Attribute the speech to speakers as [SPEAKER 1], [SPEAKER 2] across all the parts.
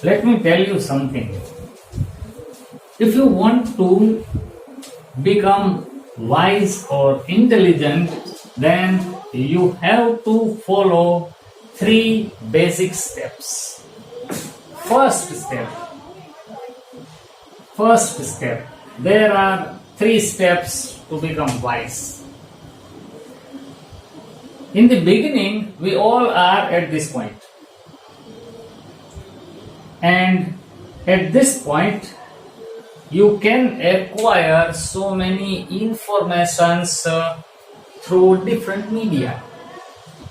[SPEAKER 1] Let me tell you something. If you want to become wise or intelligent, then you have to follow 3 basic steps. First step, there are 3 steps to become wise. In the beginning, we all are at this point. And at this point, you can acquire so many informations through different media.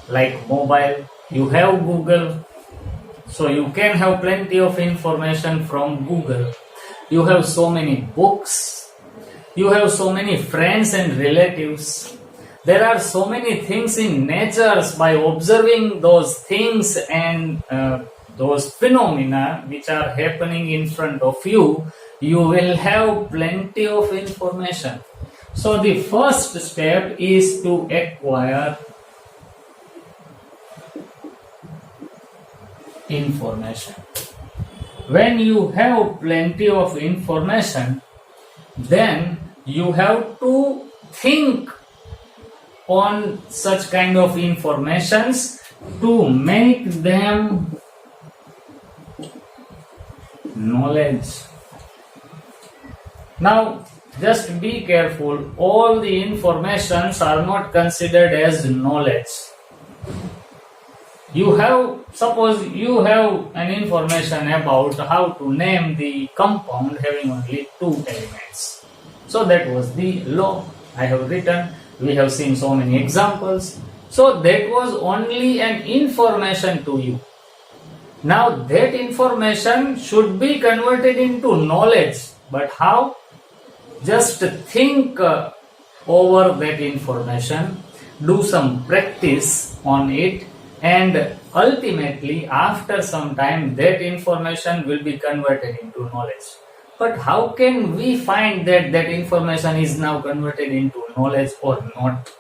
[SPEAKER 1] Like mobile, you have Google, so you can have plenty of information from Google. You have so many books, you have so many friends and relatives. There are so many things in nature. By observing those things and those phenomena which are happening in front of you, you will have plenty of information. So the first step is to acquire information. When you have plenty of information, then you have to think on such kind of informations to make them knowledge. Now, just be careful. All the informations are not considered as knowledge. Suppose you have an information about how to name the compound having only 2 elements. So that was the law I have written. We have seen so many examples. So that was only an information to you. Now that information should be converted into knowledge. But how? Just think over that information, do some practice on it, and ultimately after some time that information will be converted into knowledge. But how can we find that that information is now converted into knowledge or not?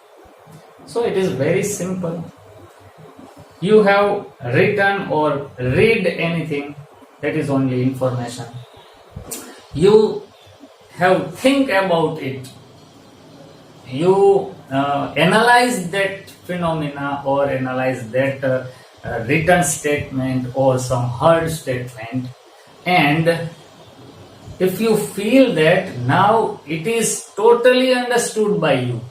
[SPEAKER 1] So it is very simple. You have written or read anything, that is only information. You have think about it. You analyze that phenomena or analyze that written statement or some heard statement, and if you feel that now it is totally understood by you,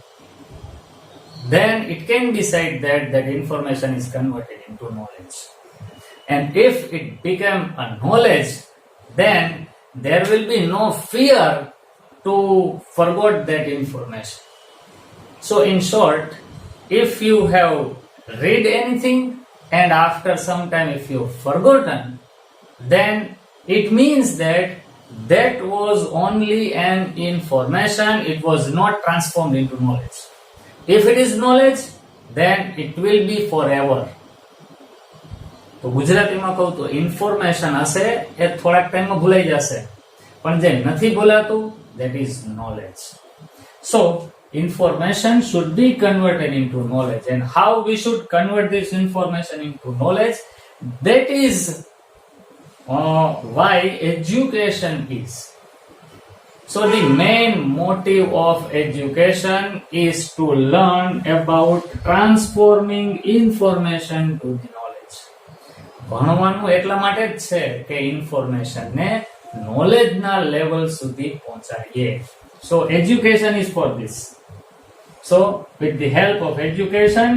[SPEAKER 1] then it can decide that that information is converted into knowledge. And if it become a knowledge, then there will be no fear to forget that information. So in short, if you have read anything and after some time if you have forgotten, then it means that that was only an information, it was not transformed into knowledge. If it is knowledge, then it will be forever. તો ગુજરાતીમાં કહું તો information હશે એ થોડાક ટાઈમમાં ભૂલાઈ જશે, પણ જે નથી ભૂલાતું that is knowledge. So information should be converted into knowledge, and how we should convert this information into knowledge, that is why education is. So the main motive of education is to learn about transforming information to the knowledge. ભણવાનું એટલા માટે જ છે કે information ને knowledge ના level સુધી પહોંચાડીએ. So education is for this. So with the help of education,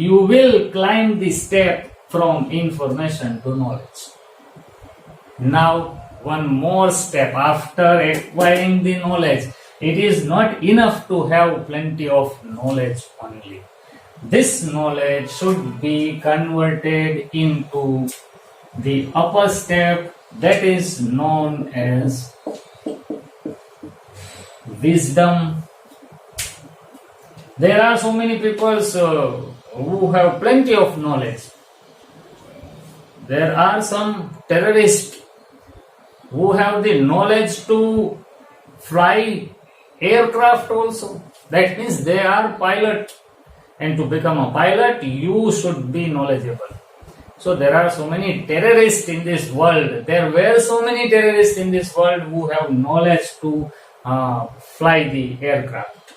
[SPEAKER 1] you will climb the step from information to knowledge. Now one more step after acquiring the knowledge. It is not enough to have plenty of knowledge only. This knowledge should be converted into the upper step, that is known as wisdom. There are so many people who have plenty of knowledge. There are some terrorists who have the knowledge to fly aircraft also. That means they are pilot. And to become a pilot, you should be knowledgeable. So there are so many terrorists in this world. There were so many terrorists in this world who have knowledge to fly the aircraft,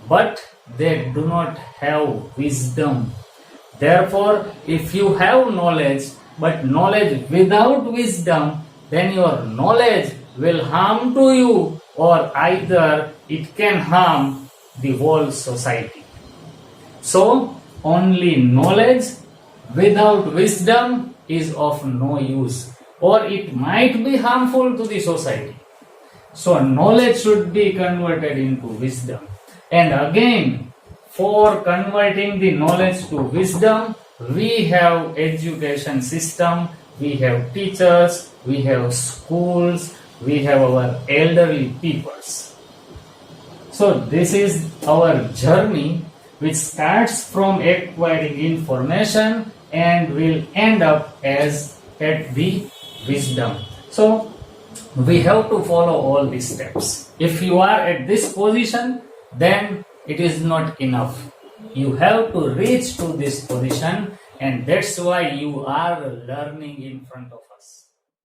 [SPEAKER 1] but they do not have wisdom. Therefore, if you have knowledge, but knowledge without wisdom, then your knowledge will harm to you, or either it can harm the whole society. So, only knowledge without wisdom is of no use, or it might be harmful to the society. So, knowledge should be converted into wisdom. And again, for converting the knowledge to wisdom, we have education system, we have teachers, we have schools, we have our elderly peoples. So this is our journey which starts from acquiring information and will end up as at the wisdom. So we have to follow all these steps. If you are at this position, then it is not enough. You have to reach to this position, and that's why you are learning in front of us.